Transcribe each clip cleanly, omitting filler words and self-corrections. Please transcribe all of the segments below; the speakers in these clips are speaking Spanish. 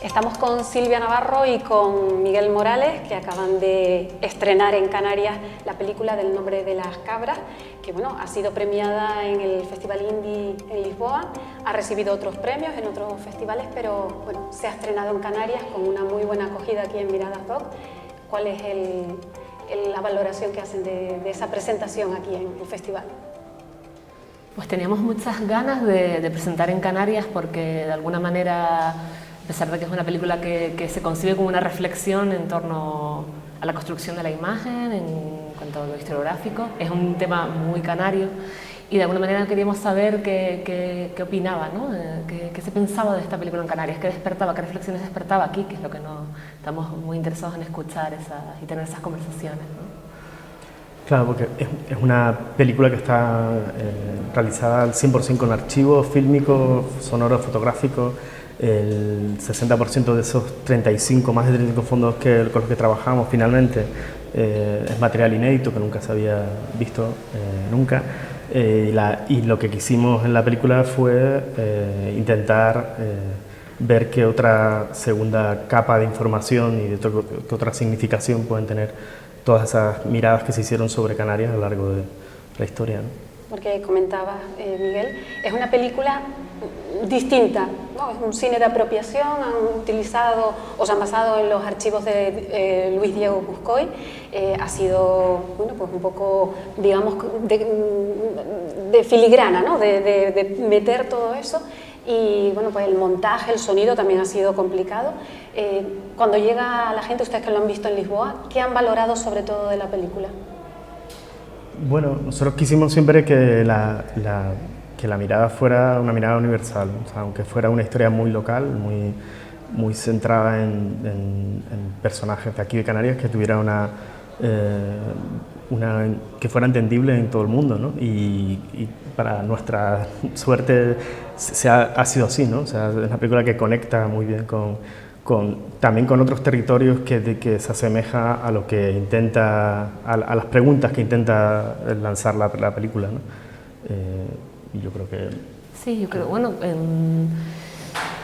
Estamos con Silvia Navarro y con Miguel Morales, que acaban de estrenar en Canarias la película del nombre de las cabras, que bueno, ha sido premiada en el Festival Indie en Lisboa, ha recibido otros premios en otros festivales, pero bueno, se ha estrenado en Canarias con una muy buena acogida aquí en Miradas Doc. ¿Cuál es la valoración que hacen de esa presentación aquí en el festival? Pues teníamos muchas ganas de presentar en Canarias porque de alguna manera, a pesar de que es una película que se concibe como una reflexión en torno a la construcción de la imagen, en cuanto a lo historiográfico, es un tema muy canario y de alguna manera queríamos saber qué opinaba, ¿no? Qué se pensaba de esta película en Canarias, qué despertaba, qué reflexiones despertaba aquí, que es lo que estamos muy interesados en escuchar y tener esas conversaciones, ¿no? Claro, porque es una película que está realizada al 100% con archivos fílmicos, sonoros, fotográficos. El 60% de esos 35, más de 35 fondos con los que trabajamos finalmente es material inédito que nunca se había visto nunca. Y lo que quisimos en la película fue intentar ver qué otra segunda capa de información y qué otra significación pueden tener todas esas miradas que se hicieron sobre Canarias a lo largo de la historia, ¿no? Porque comentabas, Miguel, es una película distinta, ¿no? Es un cine de apropiación, han utilizado o se han basado en los archivos de Luis Diego Buscoy, ha sido, bueno, pues un poco, digamos, de filigrana, ¿no? De meter todo eso. Y bueno, pues el montaje, el sonido también ha sido complicado. Cuando llega a la gente, ustedes que lo han visto en Lisboa, ¿qué han valorado sobre todo de la película? Bueno, nosotros quisimos siempre que la mirada fuera una mirada universal, o sea, aunque fuera una historia muy local, muy centrada en personajes de aquí de Canarias, que tuviera que fuera entendible en todo el mundo, ¿no? Y para nuestra suerte ha sido así, ¿no? O sea, es una película que conecta muy bien también con otros territorios que se asemeja a lo que intenta, a las preguntas que intenta lanzar la película, ¿no? Y yo creo que... Sí, yo creo, bueno,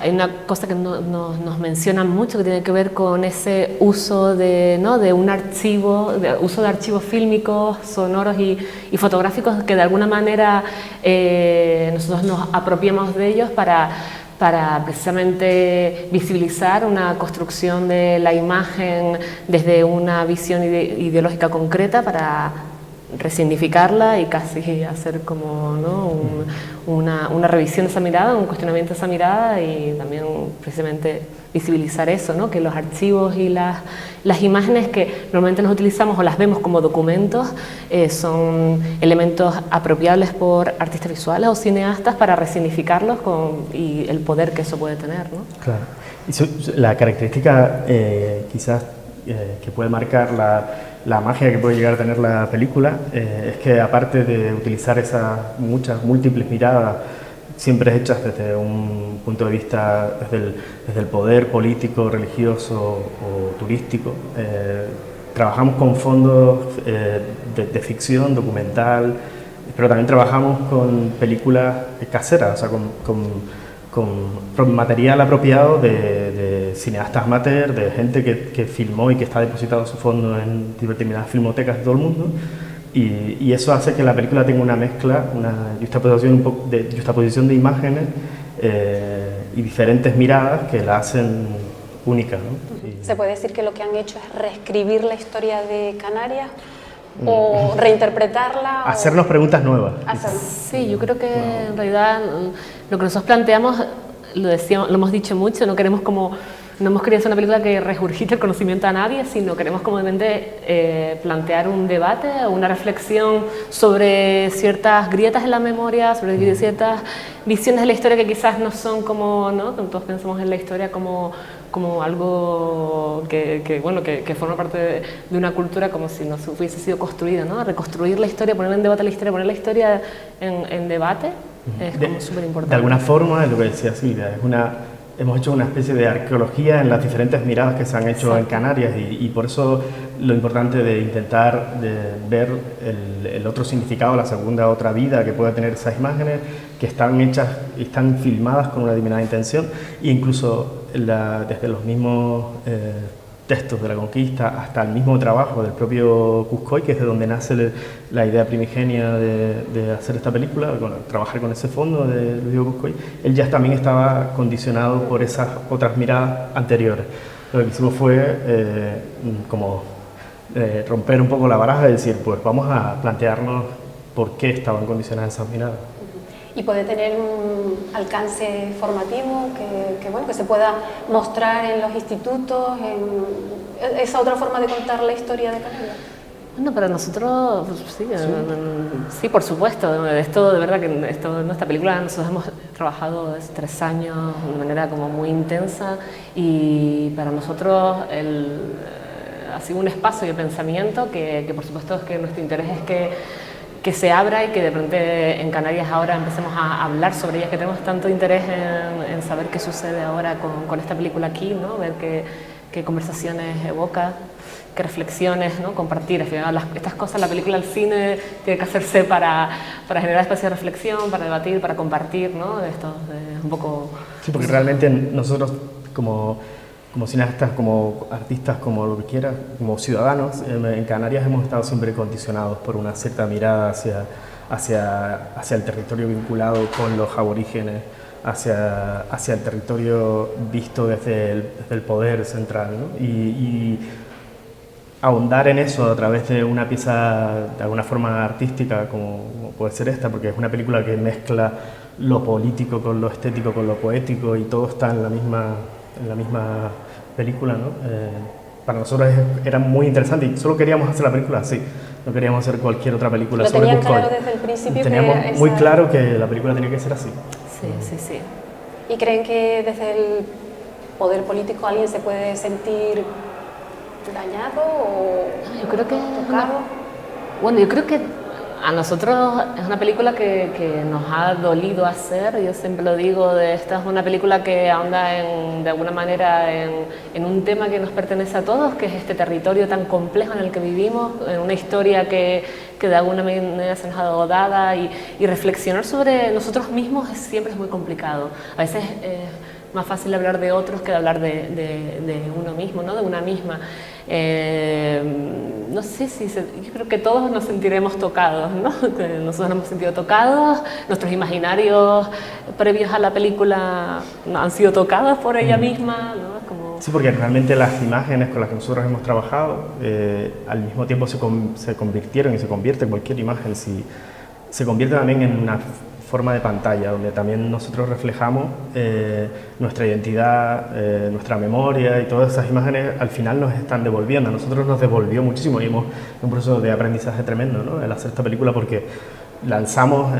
hay una cosa que nos mencionan mucho que tiene que ver con ese uso de un archivo, uso de archivos fílmicos, sonoros y fotográficos que de alguna manera nosotros nos apropiamos de ellos para precisamente visibilizar una construcción de la imagen desde una visión ideológica concreta para resignificarla y casi hacer como, ¿no? una revisión de esa mirada, un cuestionamiento de esa mirada y también precisamente visibilizar eso, ¿no? Que los archivos y las imágenes que normalmente nos utilizamos o las vemos como documentos son elementos apropiables por artistas visuales o cineastas para resignificarlos y el poder que eso puede tener, ¿no? Claro. Y la característica quizás que puede marcar la magia que puede llegar a tener la película es que aparte de utilizar esas muchas múltiples miradas siempre hechas desde un punto de vista, desde el poder político, religioso o turístico, trabajamos con fondos de ficción, documental, pero también trabajamos con películas caseras, o sea, con material apropiado de cineastas amateur, de gente que filmó y que está depositado su fondo en determinadas filmotecas de todo el mundo. Y eso hace que la película tenga una mezcla, una juxtaposición de imágenes y diferentes miradas que la hacen única, ¿no? ¿Se puede decir que lo que han hecho es reescribir la historia de Canarias o reinterpretarla? Hacernos preguntas nuevas. Sí, yo creo que en realidad lo que nosotros planteamos, lo hemos dicho mucho, no hemos querido hacer una película que regurgite el conocimiento a nadie, sino queremos comúnmente plantear un debate, una reflexión sobre ciertas grietas en la memoria, sobre ciertas visiones de la historia que quizás no son como, ¿no? Todos pensamos en la historia como algo que forma parte de una cultura como si no hubiese sido construida, ¿no? Reconstruir la historia, poner en debate la historia, poner la historia en debate es como súper importante. De alguna forma, es lo que decía Silvia, hemos hecho una especie de arqueología en las diferentes miradas que se han hecho en Canarias y por eso lo importante de intentar ver el otro significado, la segunda otra vida que pueda tener esas imágenes que están hechas y están filmadas con una determinada intención e incluso desde los mismos textos de la conquista hasta el mismo trabajo del propio Cuscoy, que es de donde nace la idea primigenia de hacer esta película, trabajar con ese fondo de Luis Diego Cuscoy, él ya también estaba condicionado por esas otras miradas anteriores. Lo que hicimos fue romper un poco la baraja y decir, pues vamos a plantearnos por qué estaban condicionadas esas miradas. Y puede tener un alcance formativo que se pueda mostrar en los institutos, en esa otra forma de contar la historia de Canarias. Bueno, para nosotros, sí, por supuesto. Esto, de verdad, que en esta película nosotros hemos trabajado 3 años de manera como muy intensa, y para nosotros ha sido un espacio de pensamiento que por supuesto es que nuestro interés es que se abra y que de pronto en Canarias ahora empecemos a hablar sobre ellas, que tenemos tanto interés en saber qué sucede ahora con esta película aquí, ¿no? Ver qué conversaciones evoca, qué reflexiones, ¿no? Compartir. Al final, estas cosas, la película, el cine, tiene que hacerse para generar espacio de reflexión, para debatir, para compartir, ¿no? Esto es un poco... Sí, porque realmente nosotros como cineastas, como artistas, como lo que quieras, como ciudadanos, en Canarias hemos estado siempre condicionados por una cierta mirada hacia el territorio vinculado con los aborígenes, hacia el territorio visto desde el poder central, ¿no? Y ahondar en eso a través de una pieza de alguna forma artística como puede ser esta, porque es una película que mezcla lo político con lo estético, con lo poético, y todo está en la misma película, ¿no? Para nosotros era muy interesante y solo queríamos hacer la película así, no queríamos hacer cualquier otra película sobre Cuscoy. ¿Lo tenían claro desde el principio? Teníamos muy claro que la película tenía que ser así. Sí. ¿Y creen que desde el poder político alguien se puede sentir dañado o yo creo que tocado? Bueno, yo creo que a nosotros es una película que nos ha dolido hacer. Yo siempre lo digo, esta es una película que ahonda de alguna manera en un tema que nos pertenece a todos, que es este territorio tan complejo en el que vivimos, en una historia que de alguna manera se nos ha dado dada, y reflexionar sobre nosotros mismos siempre es muy complicado. A veces es más fácil hablar de otros que de hablar de uno mismo, ¿no? De una misma. No sé yo creo que todos nos sentiremos tocados, ¿no? Nosotros nos hemos sentido tocados, nuestros imaginarios previos a la película han sido tocados por ella misma, ¿no? Sí, porque realmente las imágenes con las que nosotros hemos trabajado al mismo tiempo se convirtieron y se convierte cualquier imagen, se convierte también en una forma de pantalla, donde también nosotros reflejamos nuestra identidad, nuestra memoria, y todas esas imágenes al final nos están devolviendo. A nosotros nos devolvió muchísimo y hemos un proceso de aprendizaje tremendo, ¿no? El hacer esta película, porque lanzamos,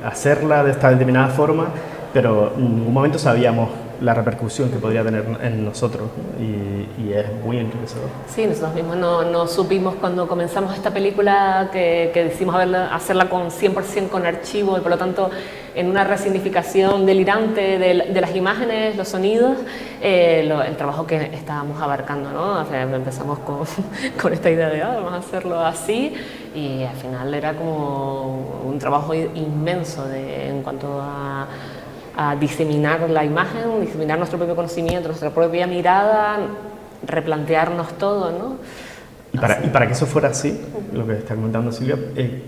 hacerla de esta determinada forma, pero en ningún momento sabíamos la repercusión que podría tener en nosotros, ¿no? Y es muy enriquecedor. Sí, nosotros mismos no supimos cuando comenzamos esta película que decidimos hacerla con 100% con archivo, y por lo tanto en una resignificación delirante de las imágenes, los sonidos, el trabajo que estábamos abarcando, ¿no? O sea, empezamos con esta idea de vamos a hacerlo así, y al final era como un trabajo inmenso en cuanto a diseminar la imagen, diseminar nuestro propio conocimiento, nuestra propia mirada, replantearnos todo, ¿no? Y para que eso fuera así, lo que está comentando Silvia,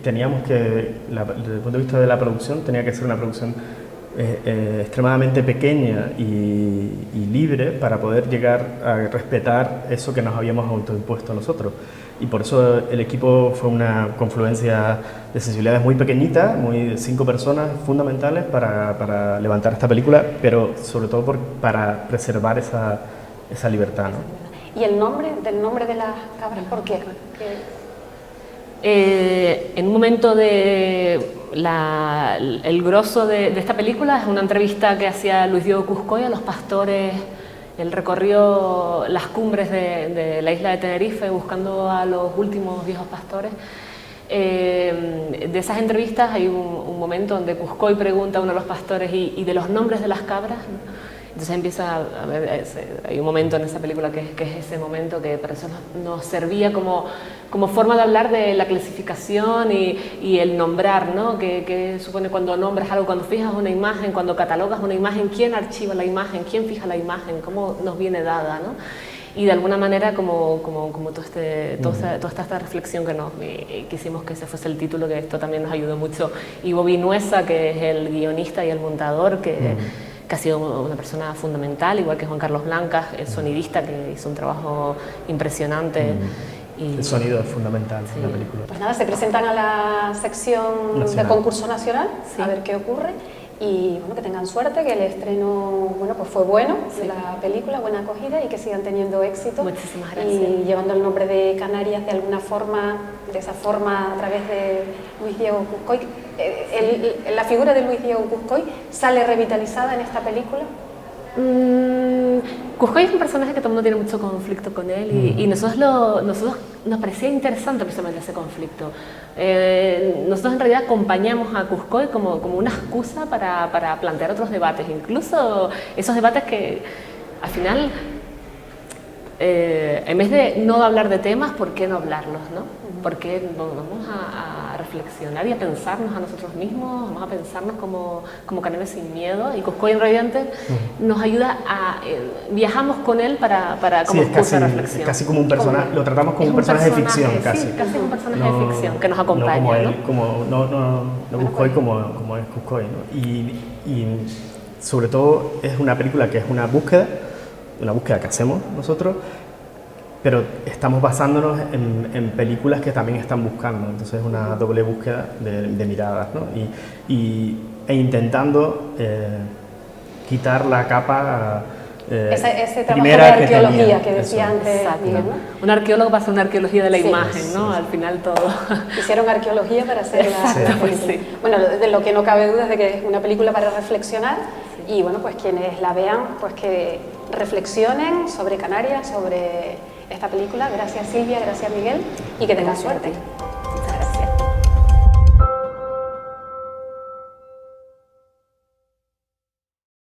teníamos que, desde el punto de vista de la producción, tenía que ser una producción extremadamente pequeña y libre para poder llegar a respetar eso que nos habíamos autoimpuesto nosotros. Y por eso el equipo fue una confluencia de sensibilidades muy pequeñita, de 5 personas fundamentales para levantar esta película, pero sobre todo para preservar esa libertad, ¿no? ¿Y el nombre de las cabras? ¿Por qué? En un momento el grosso de esta película es una entrevista que hacía Luis Diego Cuscoy a los pastores. Él recorrió las cumbres de la isla de Tenerife buscando a los últimos viejos pastores. De esas entrevistas hay un momento donde Cuscoy pregunta a uno de los pastores y de los nombres de las cabras, ¿no? Entonces empieza a ver, hay un momento en esa película que es ese momento que para eso nos servía como forma de hablar de la clasificación y el nombrar, ¿no? Que supone cuando nombras algo, cuando fijas una imagen, cuando catalogas una imagen, quién archiva la imagen, quién fija la imagen, cómo nos viene dada, ¿no? Y de alguna manera como toda esta reflexión que quisimos que ese fuese el título, que esto también nos ayudó mucho. Y Bobby Nuesa, que es el guionista y el montador, que ha sido una persona fundamental, igual que Juan Carlos Blancas, el sonidista, que hizo un trabajo impresionante. Y el sonido es fundamental en la película. Pues nada, se presentan a la sección de concurso nacional, a ver qué ocurre. Y bueno, que tengan suerte, que el estreno pues fue bueno, de la película, buena acogida, y que sigan teniendo éxito. Muchísimas gracias. Y llevando el nombre de Canarias de alguna forma, de esa forma, a través de Luis Diego Cuscoy. ¿La figura de Luis Diego Cuscoy sale revitalizada en esta película? Cuscoy es un personaje que todo el mundo tiene mucho conflicto con él y nosotros nos parecía interesante precisamente ese conflicto. Nosotros en realidad acompañamos a Cuscoy como una excusa para plantear otros debates, incluso esos debates que al final, en vez de no hablar de temas, ¿por qué no hablarlos, no? Porque vamos a reflexionar y a pensarnos a nosotros mismos, vamos a pensarnos como canarios sin miedo, y Cuscoy en realidad nos ayuda a... viajamos con él para como excusa de reflexión. Es casi como un personaje, lo tratamos como un personaje de ficción, casi. Sí, casi un personaje de ficción que nos acompaña. No Cuscoy como es Cuscoy, ¿no? Y sobre todo es una película que es una búsqueda que hacemos nosotros, pero estamos basándonos en películas que también están buscando, entonces es una doble búsqueda de miradas, ¿no? E intentando quitar la capa ese trabajo de arqueología que decía antes Miguel, ¿no? Un arqueólogo va a hacer una arqueología de la imagen, ¿no? Al final todo. Hicieron arqueología para hacer la película. Bueno, de lo que no cabe duda es de que es una película para reflexionar, y bueno, pues quienes la vean, pues que reflexionen sobre Canarias, sobre esta película. Gracias Silvia, gracias Miguel, y que tengan suerte.